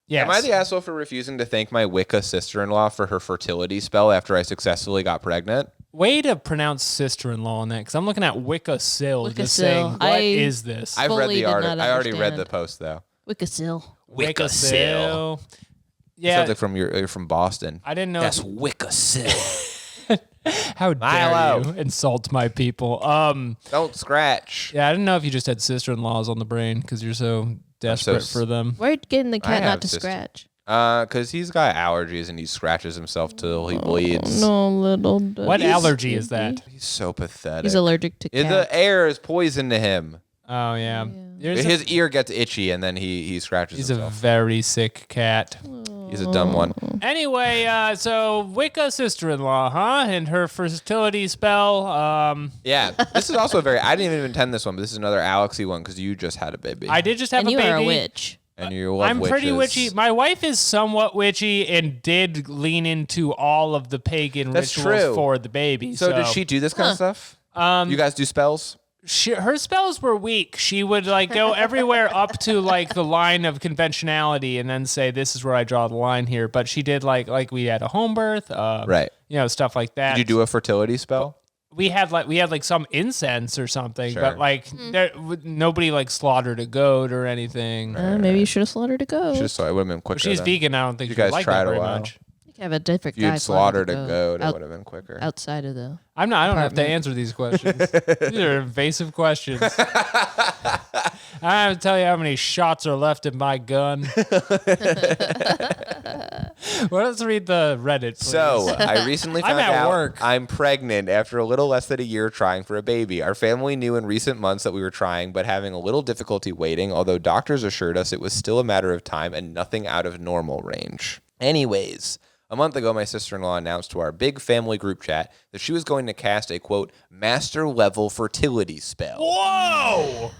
Yes. Am I the asshole for refusing to thank my Wicca sister-in-law for her fertility spell after I successfully got pregnant? Way to pronounce sister-in-law on that, because I'm looking at Wicca-Sill, just saying, what is this? I've read the Fully did article. not I already read understand. the post, though. Wicca-sill. Wicca-Sill. Yeah. Sounds like you're from Boston. I didn't know. That's Wicca-Sill. How dare Milo. you insult my people? Don't scratch. Yeah, I didn't know if you just had sister-in-laws on the brain because you're so desperate for them. Why are you getting the cat have not to sister- scratch? Because he's got allergies and he scratches himself till he bleeds. No, little dude. What allergy is that? He's so pathetic. He's allergic to cats. The air is poison to him. Oh, yeah. His ear gets itchy and then he scratches He's a himself. very sick cat. He's a dumb one. Anyway, so Wicca sister-in-law, huh? And her fertility spell. Yeah, this is also I didn't even intend this one, but this is another Alexy one because you just had a baby. I did just have and a you baby. are a witch. And you love I'm pretty witches. witchy. My wife is somewhat witchy and did lean into all of the pagan That's rituals true. for the baby. So did she do this kind of stuff? You guys do spells? Her spells were weak. She would like go everywhere up to like the line of conventionality and then say, "This is where I draw the line here." But she did like we had a home birth, Right. Stuff like that. Did you do a fertility spell? We had like some incense or something, Sure. but like nobody like slaughtered a goat or anything. Maybe you should have slaughtered a goat. It would have been quicker. She's then. vegan. I don't think You she would guys like tried that a very while. much. You could have a different If you'd guy slaughtered a slaughtered goat, it out- would have been quicker. outside of the. I don't have to answer these questions. These are invasive questions. I have to tell you how many shots are left in my gun. Well, let's read the Reddit, please. So, I recently I'm found at out work. I'm pregnant after a little less than a year trying for a baby. Our family knew in recent months that we were trying, but having a little difficulty waiting, although doctors assured us it was still a matter of time and nothing out of normal range. Anyways, a month ago, my sister-in-law announced to our big family group chat that she was going to cast a, quote, master-level fertility spell. Whoa!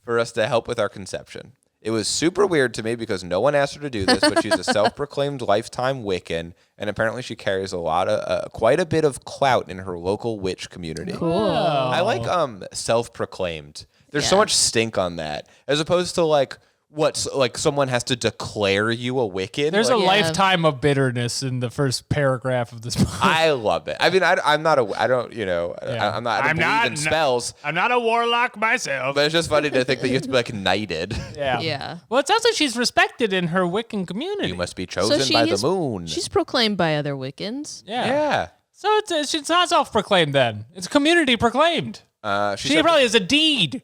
For us to help with our conception. It was super weird to me because no one asked her to do this, but she's a self-proclaimed lifetime Wiccan, and apparently she carries quite a bit of clout in her local witch community. Cool. I like self-proclaimed. There's so much stink on that, as opposed to like someone has to declare you a Wiccan. There's a Like, lifetime of bitterness in the first paragraph of this book. I love it. I mean, I'm not I don't believe in spells, I'm not a warlock myself. but it's just funny to think that you have to be like knighted. Yeah. Yeah. Well, it sounds like she's respected in her Wiccan community. You must be chosen by the moon. She's proclaimed by other Wiccans. Yeah. Yeah. So it's not self-proclaimed then. It's community proclaimed. She She said probably has a deed.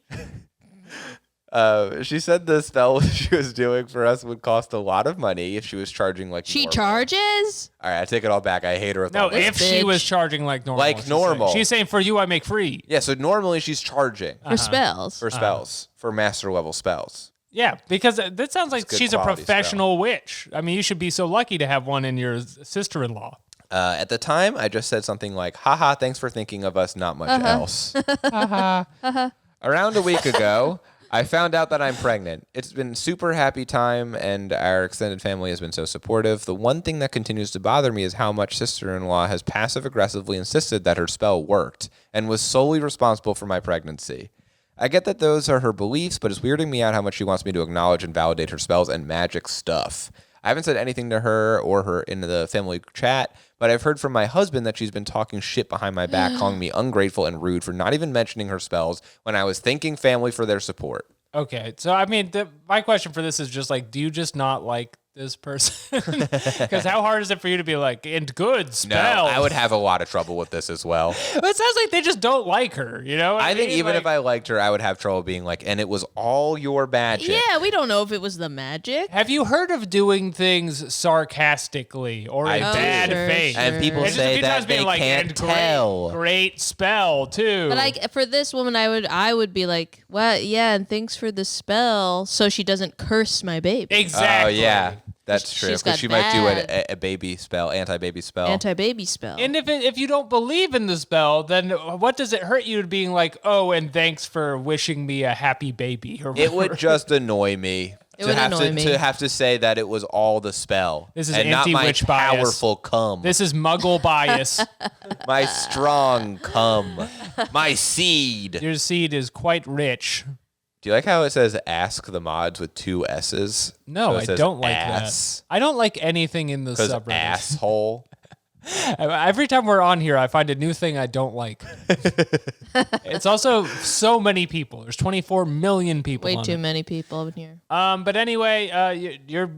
she said the spell she was doing for us would cost a lot of money if she was charging like She normal. charges? All right, I take it all back. I hate her with No, all this. if she bitch. was charging like normal. Like she's normal. saying. She's saying for you I make free. Yeah, so normally she's charging For spells. for spells, for master level spells. Yeah, because that sounds like good she's a quality professional witch. I mean, you should be so lucky to have one in your sister-in-law. At the time, I just said something like, haha, thanks for thinking of us, not much else. Around a week ago, I found out that I'm pregnant. It's been super happy time, and our extended family has been so supportive. The one thing that continues to bother me is how much sister-in-law has passive-aggressively insisted that her spell worked and was solely responsible for my pregnancy. I get that those are her beliefs, but it's weirding me out how much she wants me to acknowledge and validate her spells and magic stuff. I haven't said anything to her or her in the family chat, but I've heard from my husband that she's been talking shit behind my back, calling me ungrateful and rude for not even mentioning her spells when I was thanking family for their support. Okay, so I mean, my question for this is just like, do you just not like this person? Because how hard is it for you to be like, and good spell? No, I would have a lot of trouble with this as well. It sounds like they just don't like her, you know? I think mean? even Like, if I liked her, I would have trouble being like, and it was all your magic. Yeah, we don't know if it was the magic. Have you heard of doing things sarcastically or in I bad do. faith? And people It's just a say few that times being they like, can't "And tell. Great spell, too. But like for this woman, I would be like, well, yeah, and thanks for the spell, so she doesn't curse my baby. Exactly. Oh, yeah. That's true. She's Because got she might do bad- a baby spell, anti-baby spell. Anti-baby spell. And if you don't believe in the spell, then what does it hurt you to being like, oh, and thanks for wishing me a happy baby? Or It whatever? would just annoy me. It would annoy me. To have to say that it was all the spell. This is and not my anti-witch bias. powerful cum. This is muggle bias. My strong cum. My seed. Your seed is quite rich. Do you like how it says "ask the mods" with 2 S's? No, So it I says don't like ass, that. I don't like anything in the because subreddit. asshole. Every time we're on here, I find a new thing I don't like. It's also so many people. There's 24 million people. Way on too it. many people in here. But anyway, you're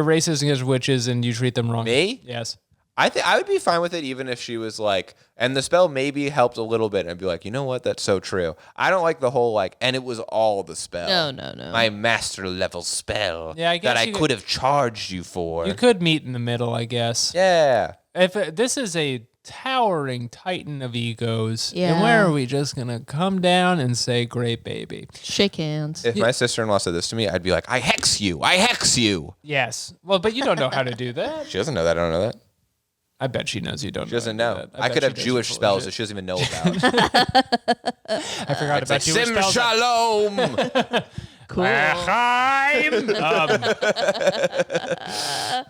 racist against witches and you treat them wrong. Me? Yes. I would be fine with it even if she was like, and the spell maybe helped a little bit, and I'd be like, you know what? That's so true. I don't like the whole and it was all the spell. No. My master level spell. Yeah, I guess that I you could have charged you for. You could meet in the middle, I guess. Yeah. If this is a towering titan of egos, Yeah. then where are we just gonna come down and say, "Great baby"? Shake hands. If my sister-in-law said this to me, I'd be like, I hex you. I hex you. Yes. Well, but you don't know how to do that. She doesn't know that. I don't know that. I bet she knows you don't. She doesn't how to know. do that. I bet could she have does Jewish your spells bullshit. that she doesn't even know about. I forgot about Jewish Sim spells. shalom. Cool. L'chaim.